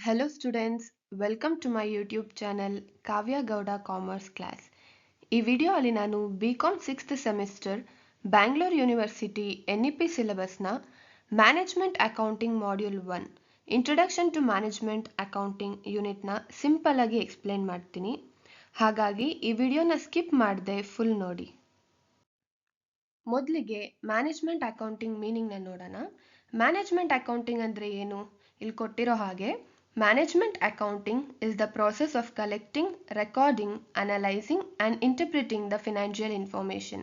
Hello students, welcome to my YouTube channel Kavya Gowda commerce class. ಈ ವಿಡಿಯೋಲಿ ನಾನು BCom 6th semester Bangalore university NEP ಸಿಲೆಬಸ್ನ management accounting module 1 introduction to management accounting ಯೂನಿಟ್ನ simple ಆಗಿ explain ಮಾಡ್ತೀನಿ. ಹಾಗಾಗಿ ಈ ವಿಡಿಯೋನ ಸ್ಕಿಪ್ ಮಾಡದೆ ಫುಲ್ ನೋಡಿ. ಮೊದಲಿಗೆ ಮ್ಯಾನೇಜ್ಮೆಂಟ್ ಅಕೌಂಟಿಂಗ್ ಮೀನಿಂಗ್ನ ನೋಡೋಣ. ಮ್ಯಾನೇಜ್ಮೆಂಟ್ ಅಕೌಂಟಿಂಗ್ ಅಂದರೆ ಏನು? ಇಲ್ಲಿ ಕೊಟ್ಟಿರೋ ಹಾಗೆ Management accounting is the process of collecting, recording, analyzing and interpreting the financial information.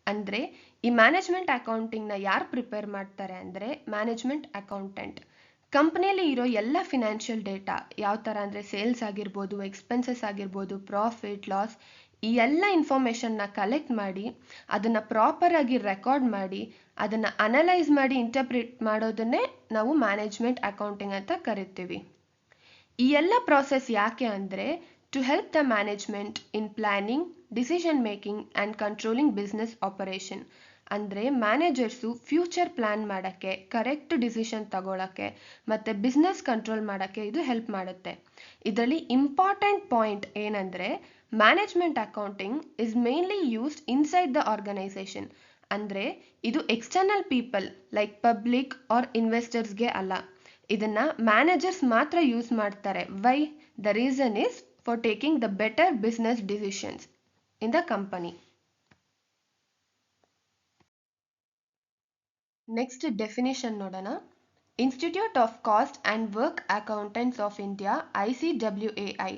ಅಂದರೆ ಈ ಮ್ಯಾನೇಜ್ಮೆಂಟ್ ಅಕೌಂಟಿಂಗ್ನ ಯಾರು ಪ್ರಿಪೇರ್ ಮಾಡ್ತಾರೆ ಅಂದರೆ ಮ್ಯಾನೇಜ್ಮೆಂಟ್ ಅಕೌಂಟೆಂಟ್. ಕಂಪ್ನಿಯಲ್ಲಿ ಇರೋ ಎಲ್ಲ ಫಿನಾನ್ಷಿಯಲ್ ಡೇಟಾ ಯಾವ ಥರ ಅಂದರೆ ಸೇಲ್ಸ್ ಆಗಿರ್ಬೋದು, ಎಕ್ಸ್ಪೆನ್ಸಸ್ ಆಗಿರ್ಬೋದು, ಪ್ರಾಫಿಟ್ ಲಾಸ್, ಈ ಎಲ್ಲ ಇನ್ಫಾರ್ಮೇಷನ್ನ ಕಲೆಕ್ಟ್ ಮಾಡಿ ಅದನ್ನು ಪ್ರಾಪರಾಗಿ ರೆಕಾರ್ಡ್ ಮಾಡಿ ಅದನ್ನು ಅನಲೈಸ್ ಮಾಡಿ ಇಂಟರ್ಪ್ರಿಟ್ ಮಾಡೋದನ್ನೇ ನಾವು ಮ್ಯಾನೇಜ್ಮೆಂಟ್ ಅಕೌಂಟಿಂಗ್ ಅಂತ ಕರಿತೀವಿ. ಈ ಎಲ್ಲ ಪ್ರಾಸೆಸ್ ಯಾಕೆ ಅಂದರೆ to help the management in planning, decision making and controlling business operation. ಅಂದರೆ ಮ್ಯಾನೇಜರ್ಸು ಫ್ಯೂಚರ್ ಪ್ಲ್ಯಾನ್ ಮಾಡೋಕ್ಕೆ, ಕರೆಕ್ಟ್ ಡಿಸಿಷನ್ ತಗೊಳ್ಳೋಕ್ಕೆ ಮತ್ತು ಬಿಸ್ನೆಸ್ ಕಂಟ್ರೋಲ್ ಮಾಡೋಕ್ಕೆ ಇದು ಹೆಲ್ಪ್ ಮಾಡುತ್ತೆ. ಇದರಲ್ಲಿ ಇಂಪಾರ್ಟೆಂಟ್ ಪಾಯಿಂಟ್ ಏನಂದರೆ management accounting is mainly used inside the organization. ಅಂದರೆ ಇದು external people like public or ಇನ್ವೆಸ್ಟರ್ಸ್ಗೆ ಅಲ್ಲ, ಇದನ್ನ ಮ್ಯಾನೇಜರ್ಸ್ ಮಾತ್ರ ಯೂಸ್ ಮಾಡ್ತಾರೆ. Why? The reason is for taking the better business decisions in the company. Next definition ನೋಡೋಣ. Institute of Cost and Work Accountants of India ICWAI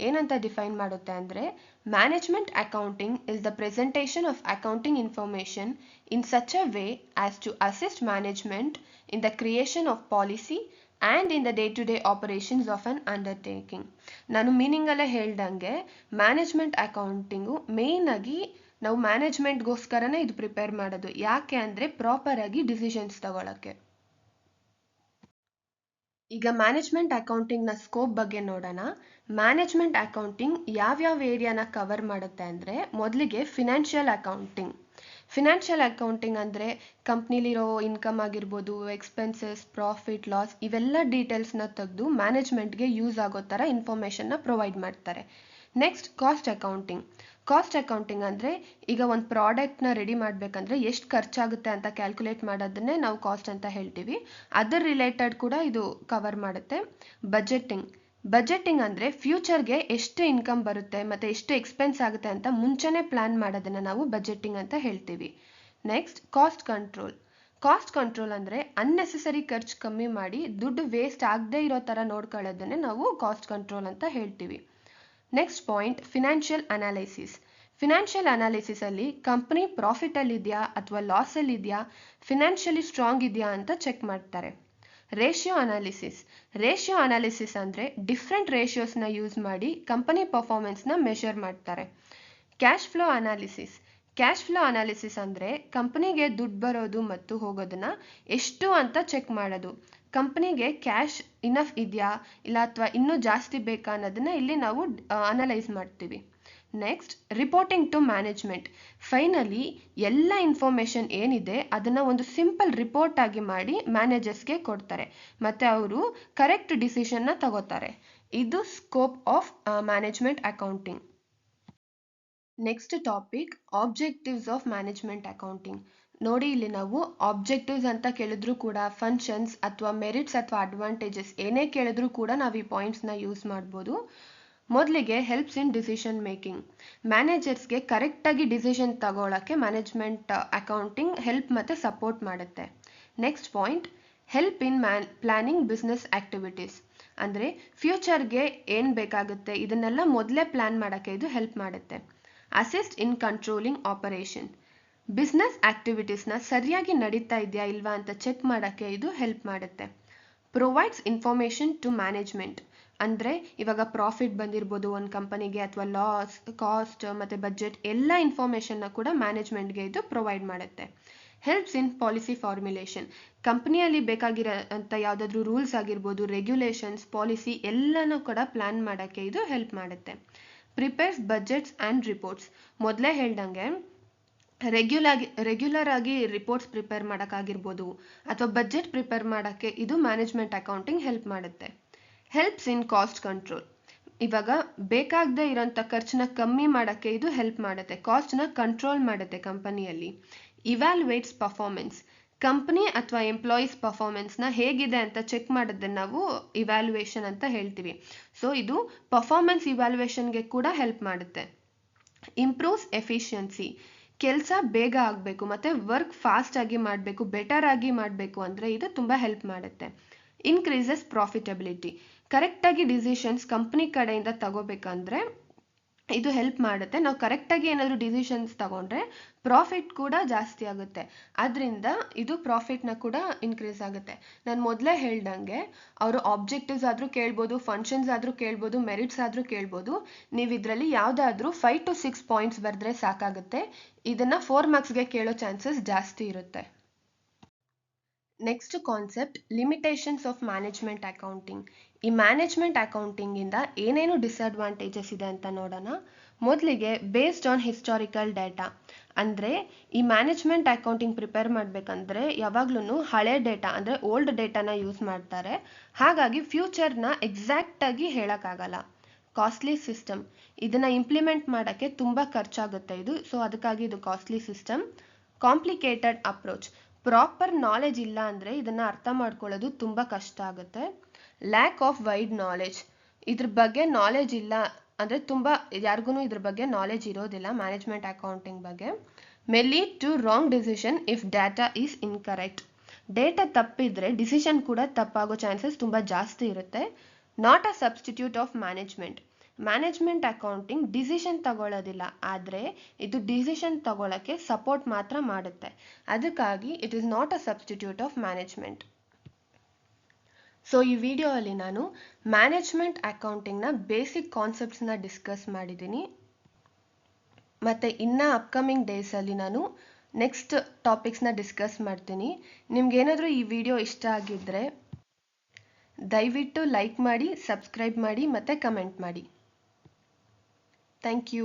ಏನಂತ define ಮಾಡುತ್ತೆ ಅಂದರೆ management accounting is the presentation of accounting information in such a way as to assist management in the creation of policy and in the day to day operations of an undertaking. ನಾನು ಮೀನಿಂಗಲ್ಲೇ ಹೇಳ್ದಂಗೆ management accounting ಮೇಯ್ನಾಗಿ ನಾವು ಮ್ಯಾನೇಜ್ಮೆಂಟ್ಗೋಸ್ಕರನೇ ಇದು prepare ಮಾಡೋದು. ಯಾಕೆ ಅಂದರೆ ಪ್ರಾಪರಾಗಿ decisions ತಗೊಳ್ಳೋಕ್ಕೆ. ಈಗ ಮ್ಯಾನೇಜ್ಮೆಂಟ್ ಅಕೌಂಟಿಂಗ್ನ ಸ್ಕೋಪ್ ಬಗ್ಗೆ ನೋಡೋಣ. ಮ್ಯಾನೇಜ್ಮೆಂಟ್ ಅಕೌಂಟಿಂಗ್ ಯಾವ್ಯಾವ ಏರಿಯಾನ ಕವರ್ ಮಾಡುತ್ತೆ ಅಂದರೆ ಮೊದಲಿಗೆ ಫಿನಾನ್ಷಿಯಲ್ ಅಕೌಂಟಿಂಗ್. ಫಿನಾನ್ಷಿಯಲ್ ಅಕೌಂಟಿಂಗ್ ಅಂದರೆ ಕಂಪ್ನಿಲಿರೋ ಇನ್ಕಮ್ ಆಗಿರ್ಬೋದು, ಎಕ್ಸ್ಪೆನ್ಸಸ್, ಪ್ರಾಫಿಟ್ ಲಾಸ್, ಇವೆಲ್ಲ ಡೀಟೇಲ್ಸ್ನ ತೆಗೆದು ಮ್ಯಾನೇಜ್ಮೆಂಟ್ಗೆ ಯೂಸ್ ಆಗೋ ಥರ ಇನ್ಫಾರ್ಮೇಷನ್ನ ಪ್ರೊವೈಡ್ ಮಾಡ್ತಾರೆ. Next cost accounting. Cost accounting ಅಂದರೆ ಈಗ ಒಂದು ಪ್ರಾಡಕ್ಟ್ನ ರೆಡಿ ಮಾಡಬೇಕಂದ್ರೆ ಎಷ್ಟು ಖರ್ಚಾಗುತ್ತೆ ಅಂತ ಕ್ಯಾಲ್ಕುಲೇಟ್ ಮಾಡೋದನ್ನೇ ನಾವು ಕಾಸ್ಟ್ ಅಂತ ಹೇಳ್ತೀವಿ. ಅದರ ರಿಲೇಟೆಡ್ ಕೂಡ ಇದು ಕವರ್ ಮಾಡುತ್ತೆ. ಬಜೆಟಿಂಗ್ ಅಂದರೆ ಫ್ಯೂಚರ್ಗೆ ಎಷ್ಟು ಇನ್ಕಮ್ ಬರುತ್ತೆ ಮತ್ತು ಎಷ್ಟು ಎಕ್ಸ್ಪೆನ್ಸ್ ಆಗುತ್ತೆ ಅಂತ ಮುಂಚೆನೇ ಪ್ಲ್ಯಾನ್ ಮಾಡೋದನ್ನು ನಾವು ಬಜೆಟಿಂಗ್ ಅಂತ ಹೇಳ್ತೀವಿ. ನೆಕ್ಸ್ಟ್ ಕಾಸ್ಟ್ ಕಂಟ್ರೋಲ್ ಅಂದರೆ ಅನ್ನೆಸೆಸರಿ ಖರ್ಚು ಕಮ್ಮಿ ಮಾಡಿ ದುಡ್ಡು ವೇಸ್ಟ್ ಆಗದೇ ಇರೋ ಥರ ನೋಡ್ಕೊಳ್ಳೋದನ್ನೇ ನಾವು ಕಾಸ್ಟ್ ಕಂಟ್ರೋಲ್ ಅಂತ ಹೇಳ್ತೀವಿ. ನೆಕ್ಸ್ಟ್ ಪಾಯಿಂಟ್ ಫಿನಾನ್ಷಿಯಲ್ ಅನಾಲಿಸಿಸಲ್ಲಿ ಕಂಪ್ನಿ ಪ್ರಾಫಿಟಲ್ಲಿದೆಯಾ ಅಥವಾ ಲಾಸಲ್ಲಿದೆಯಾ, ಫಿನಾನ್ಷಿಯಲಿ ಸ್ಟ್ರಾಂಗ್ ಇದೆಯಾ ಅಂತ ಚೆಕ್ ಮಾಡ್ತಾರೆ. ರೇಷಿಯೋ ಅನಾಲಿಸಿಸ್ ಅಂದರೆ ಡಿಫ್ರೆಂಟ್ ರೇಷಿಯೋಸ್ನ ಯೂಸ್ ಮಾಡಿ ಕಂಪನಿ ಪರ್ಫಾರ್ಮೆನ್ಸ್ನ ಮೆಷರ್ ಮಾಡ್ತಾರೆ. ಕ್ಯಾಶ್ ಫ್ಲೋ ಅನಾಲಿಸಿಸ್ ಅಂದರೆ ಕಂಪನಿಗೆ ದುಡ್ಡು ಬರೋದು ಮತ್ತು ಹೋಗೋದನ್ನ ಎಷ್ಟು ಅಂತ ಚೆಕ್ ಮಾಡೋದು. ಕಂಪನಿಗೆ ಕ್ಯಾಶ್ ಇನಫ್ ಇದೆಯಾ ಇಲ್ಲ ಅಥವಾ ಇನ್ನೂ ಜಾಸ್ತಿ ಬೇಕಾ ಅನ್ನೋದನ್ನ ಇಲ್ಲಿ ನಾವು ಅನಲೈಸ್ ಮಾಡ್ತೀವಿ. Next reporting to management. Finally ಎಲ್ಲ ಇನ್ಫಾರ್ಮೇಷನ್ ಏನಿದೆ ಅದನ್ನು ಒಂದು ಸಿಂಪಲ್ ರಿಪೋರ್ಟ್ ಆಗಿ ಮಾಡಿ ಮ್ಯಾನೇಜರ್ಸ್ಗೆ ಕೊಡ್ತಾರೆ ಮತ್ತು ಅವರು ಕರೆಕ್ಟ್ ಡಿಸಿಷನ್ನ ತಗೋತಾರೆ. ಇದು scope of management accounting. Next topic objectives of management accounting. ನೋಡಿ, ಇಲ್ಲಿ ನಾವು ಆಬ್ಜೆಕ್ಟಿವ್ಸ್ ಅಂತ ಕೇಳಿದ್ರು ಕೂಡ ಫಂಕ್ಷನ್ಸ್ ಅಥವಾ ಮೆರಿಟ್ಸ್ ಅಥವಾ ಅಡ್ವಾಂಟೇಜಸ್ ಏನೇ ಕೇಳಿದ್ರು ಕೂಡ ನಾವು ಈ ಪಾಯಿಂಟ್ಸ್ನ ಯೂಸ್ ಮಾಡ್ಬೋದು. ಮೊದಲಿಗೆ ಹೆಲ್ಪ್ಸ್ ಇನ್ ಡಿಸಿಷನ್ ಮೇಕಿಂಗ್. ಮ್ಯಾನೇಜರ್ಸ್ಗೆ ಕರೆಕ್ಟಾಗಿ ಡಿಸಿಷನ್ ತಗೊಳ್ಳೋಕ್ಕೆ ಮ್ಯಾನೇಜ್ಮೆಂಟ್ ಅಕೌಂಟಿಂಗ್ ಹೆಲ್ಪ್ ಮತ್ತು ಸಪೋರ್ಟ್ ಮಾಡುತ್ತೆ. Next point help in planning business activities. ಅಂದರೆ ಫ್ಯೂಚರ್ಗೆ ಏನು ಬೇಕಾಗುತ್ತೆ ಇದನ್ನೆಲ್ಲ ಮೊದಲೇ ಪ್ಲ್ಯಾನ್ ಮಾಡೋಕ್ಕೆ ಇದು ಹೆಲ್ಪ್ ಮಾಡುತ್ತೆ. Assist in controlling operation. Business ಆ್ಯಕ್ಟಿವಿಟೀಸ್ನ ಸರಿಯಾಗಿ ನಡೀತಾ ಇದೆಯಾ ಇಲ್ವಾ ಅಂತ ಚೆಕ್ ಮಾಡೋಕ್ಕೆ ಇದು ಹೆಲ್ಪ್ ಮಾಡುತ್ತೆ. Provides information to management. ಅಂದರೆ ಇವಾಗ ಪ್ರಾಫಿಟ್ ಬಂದಿರ್ಬೋದು ಒಂದು ಕಂಪನಿಗೆ ಅಥವಾ ಲಾಸ್, ಕಾಸ್ಟ್ ಮತ್ತು ಬಜೆಟ್ ಎಲ್ಲ ಇನ್ಫಾರ್ಮೇಷನ್ನ ಕೂಡ ಮ್ಯಾನೇಜ್ಮೆಂಟ್ಗೆ ಇದು ಪ್ರೊವೈಡ್ ಮಾಡುತ್ತೆ. Helps in policy formulation. ಕಂಪ್ನಿಯಲ್ಲಿ ಬೇಕಾಗಿರೋಂಥ ಯಾವುದಾದ್ರೂ ರೂಲ್ಸ್ ಆಗಿರ್ಬೋದು, ರೆಗ್ಯುಲೇಷನ್ಸ್, ಪಾಲಿಸಿ ಎಲ್ಲನೂ ಕೂಡ ಪ್ಲ್ಯಾನ್ ಮಾಡೋಕ್ಕೆ ಇದು ಹೆಲ್ಪ್ ಮಾಡುತ್ತೆ. Prepares budgets and reports. ಮೊದಲೇ ಹೇಳ್ದಂಗೆ ರೆಗ್ಯುಲರ್ ಆಗಿ ರಿಪೋರ್ಟ್ಸ್ ಪ್ರಿಪೇರ್ ಮಾಡೋಕ್ಕಾಗಿರ್ಬೋದು ಅಥವಾ ಬಜೆಟ್ ಪ್ರಿಪೇರ್ ಮಾಡೋಕ್ಕೆ ಇದು ಮ್ಯಾನೇಜ್ಮೆಂಟ್ ಅಕೌಂಟಿಂಗ್ ಹೆಲ್ಪ್ ಮಾಡುತ್ತೆ. ಹೆಲ್ಪ್ಸ್ ಇನ್ ಕಾಸ್ಟ್ ಕಂಟ್ರೋಲ್. ಇವಾಗ ಬೇಕಾಗದೇ ಇರೋಂಥ ಖರ್ಚನ್ನ ಕಮ್ಮಿ ಮಾಡೋಕ್ಕೆ ಇದು ಹೆಲ್ಪ್ ಮಾಡುತ್ತೆ, ಕಾಸ್ಟ್ನ ಕಂಟ್ರೋಲ್ ಮಾಡುತ್ತೆ ಕಂಪನಿಯಲ್ಲಿ. ಇವ್ಯಾಲ್ಯುವೇಟ್ಸ್ ಪರ್ಫಾರ್ಮೆನ್ಸ್. ಕಂಪನಿ ಅಥವಾ ಎಂಪ್ಲಾಯೀಸ್ ಪರ್ಫಾರ್ಮೆನ್ಸ್ನ ಹೇಗಿದೆ ಅಂತ ಚೆಕ್ ಮಾಡೋದನ್ನ ನಾವು ಇವ್ಯಾಲ್ಯುವೇಷನ್ ಅಂತ ಹೇಳ್ತೀವಿ. ಸೊ ಇದು ಪರ್ಫಾರ್ಮೆನ್ಸ್ ಇವ್ಯಾಲ್ಯುವೇಷನ್ಗೆ ಕೂಡ ಹೆಲ್ಪ್ ಮಾಡುತ್ತೆ. Improves efficiency. ಕೆಲಸ ಬೇಗ ಆಗಬೇಕು ಮತ್ತು ವರ್ಕ್ ಫಾಸ್ಟಾಗಿ ಮಾಡಬೇಕು, ಬೆಟರ್ ಆಗಿ ಮಾಡಬೇಕು ಅಂದರೆ ಇದು ತುಂಬ ಹೆಲ್ಪ್ ಮಾಡುತ್ತೆ. Increases profitability. ಕರೆಕ್ಟಾಗಿ ಡಿಸಿಷನ್ಸ್ ಕಂಪ್ನಿ ಕಡೆಯಿಂದ ತಗೋಬೇಕಂದ್ರೆ ಇದು ಹೆಲ್ಪ್ ಮಾಡುತ್ತೆ. ನಾವು ಕರೆಕ್ಟಾಗಿ ಏನಾದರೂ ಡಿಸಿಷನ್ಸ್ ತಗೊಂಡ್ರೆ ಪ್ರಾಫಿಟ್ ಕೂಡ ಜಾಸ್ತಿ ಆಗುತ್ತೆ, ಅದರಿಂದ ಇದು ಪ್ರಾಫಿಟ್ನ ಕೂಡ ಇನ್ಕ್ರೀಸ್ ಆಗುತ್ತೆ. ನಾನು ಮೊದಲೇ ಹೇಳ್ದಂಗೆ ಅವರು ಆಬ್ಜೆಕ್ಟಿವ್ಸ್ ಆದರೂ ಕೇಳ್ಬೋದು, ಫಂಕ್ಷನ್ಸ್ ಆದರೂ ಕೇಳ್ಬೋದು, ಮೆರಿಟ್ಸ್ ಆದರೂ ಕೇಳ್ಬೋದು. ನೀವು ಇದರಲ್ಲಿ ಯಾವುದಾದ್ರೂ 5 to 6 ಪಾಯಿಂಟ್ಸ್ ಬರೆದ್ರೆ ಸಾಕಾಗುತ್ತೆ. ಇದನ್ನು 4 ಮಾರ್ಕ್ಸ್ಗೆ ಕೇಳೋ ಚಾನ್ಸಸ್ ಜಾಸ್ತಿ ಇರುತ್ತೆ. Next concept limitations of management accounting. ಈ ಮ್ಯಾನೇಜ್ಮೆಂಟ್ ಅಕೌಂಟಿಂಗಿಂದ ಏನೇನು ಡಿಸ್ಅಡ್ವಾಂಟೇಜಸ್ ಇದೆ ಅಂತ ನೋಡೋಣ. ಮೊದಲಿಗೆ ಬೇಸ್ಡ್ ಆನ್ ಹಿಸ್ಟಾರಿಕಲ್ ಡೇಟಾ. ಅಂದರೆ ಈ ಮ್ಯಾನೇಜ್ಮೆಂಟ್ ಅಕೌಂಟಿಂಗ್ ಪ್ರಿಪೇರ್ ಮಾಡಬೇಕಂದ್ರೆ ಯಾವಾಗ್ಲೂ ಹಳೆ ಡೇಟಾ ಅಂದರೆ ಓಲ್ಡ್ ಡೇಟಾನ ಯೂಸ್ ಮಾಡ್ತಾರೆ, ಹಾಗಾಗಿ ಫ್ಯೂಚರ್ನ ಎಕ್ಸಾಕ್ಟಾಗಿ ಹೇಳೋಕ್ಕಾಗಲ್ಲ. Costly system. ಇದನ್ನು ಇಂಪ್ಲಿಮೆಂಟ್ ಮಾಡೋಕ್ಕೆ ತುಂಬ ಖರ್ಚಾಗುತ್ತೆ ಇದು, ಸೊ ಅದಕ್ಕಾಗಿ ಇದು costly system. Complicated approach. Proper knowledge ಇಲ್ಲ ಅಂದರೆ ಇದನ್ನು ಅರ್ಥ ಮಾಡ್ಕೊಳ್ಳೋದು ತುಂಬ ಕಷ್ಟ ಆಗುತ್ತೆ. Lack of wide knowledge. ಇದ್ರ ಬಗ್ಗೆ ನಾಲೆಜ್ ಇಲ್ಲ ಅಂದರೆ ತುಂಬ ಯಾರಿಗೂ ಇದ್ರ ಬಗ್ಗೆ ನಾಲೆಜ್ ಇರೋದಿಲ್ಲ ಮ್ಯಾನೇಜ್ಮೆಂಟ್ ಅಕೌಂಟಿಂಗ್ ಬಗ್ಗೆ. May lead to wrong decision if data is incorrect. Data ತಪ್ಪಿದ್ರೆ ಡಿಸಿಷನ್ ಕೂಡ ತಪ್ಪಾಗೋ ಚಾನ್ಸಸ್ ತುಂಬ ಜಾಸ್ತಿ ಇರುತ್ತೆ. Not a substitute of management. Management accounting decision ತಗೊಳ್ಳೋದಿಲ್ಲ, ಆದರೆ ಇದು ಡಿಸಿಷನ್ ತಗೊಳ್ಳೋಕ್ಕೆ ಸಪೋರ್ಟ್ ಮಾತ್ರ ಮಾಡುತ್ತೆ, ಅದಕ್ಕಾಗಿ it is not a substitute of management. So ಈ ವಿಡಿಯೋದಲ್ಲಿ ನಾನು ಮ್ಯಾನೇಜ್ಮೆಂಟ್ ಅಕೌಂಟಿಂಗ್ನ ಬೇಸಿಕ್ ಕಾನ್ಸೆಪ್ಟ್ಸ್ನ ಡಿಸ್ಕಸ್ ಮಾಡಿದ್ದೀನಿ. ಮತ್ತು ಇನ್ನು ಅಪ್ಕಮಿಂಗ್ ಡೇಸಲ್ಲಿ ನಾನು ನೆಕ್ಸ್ಟ್ ಟಾಪಿಕ್ಸ್ನ ಡಿಸ್ಕಸ್ ಮಾಡ್ತೀನಿ. ನಿಮ್ಗೇನಾದರೂ ಈ ವಿಡಿಯೋ ಇಷ್ಟ ಆಗಿದ್ದರೆ ದಯವಿಟ್ಟು ಲೈಕ್ ಮಾಡಿ, ಸಬ್ಸ್ಕ್ರೈಬ್ ಮಾಡಿ ಮತ್ತು ಕಮೆಂಟ್ ಮಾಡಿ. Thank you.